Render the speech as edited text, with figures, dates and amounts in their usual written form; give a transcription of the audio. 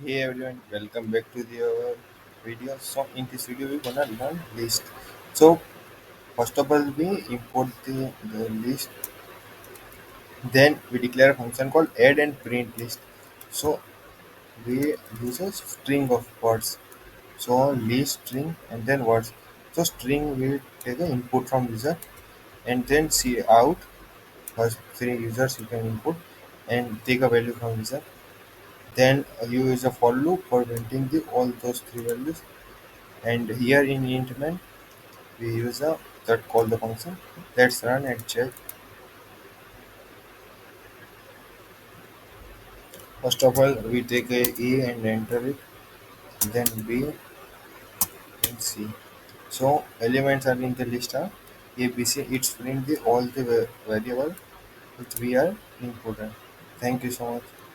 Hey everyone, welcome back to the video. So in this video we're gonna learn list. So first of all we import the list, then we declare a function called add and print list. So we use a string of words. So list string and then words. So string will take the input from user and then see out first three users you can input and take a value from user. Then you use a for loop for printing the all those three values. And here in int main, we use a that call the function. Let's run and check. First of all, we take A and enter it, then B and C. So elements are in the list are A, B, C. It's print the all the variable which we are inputting. Thank you so much.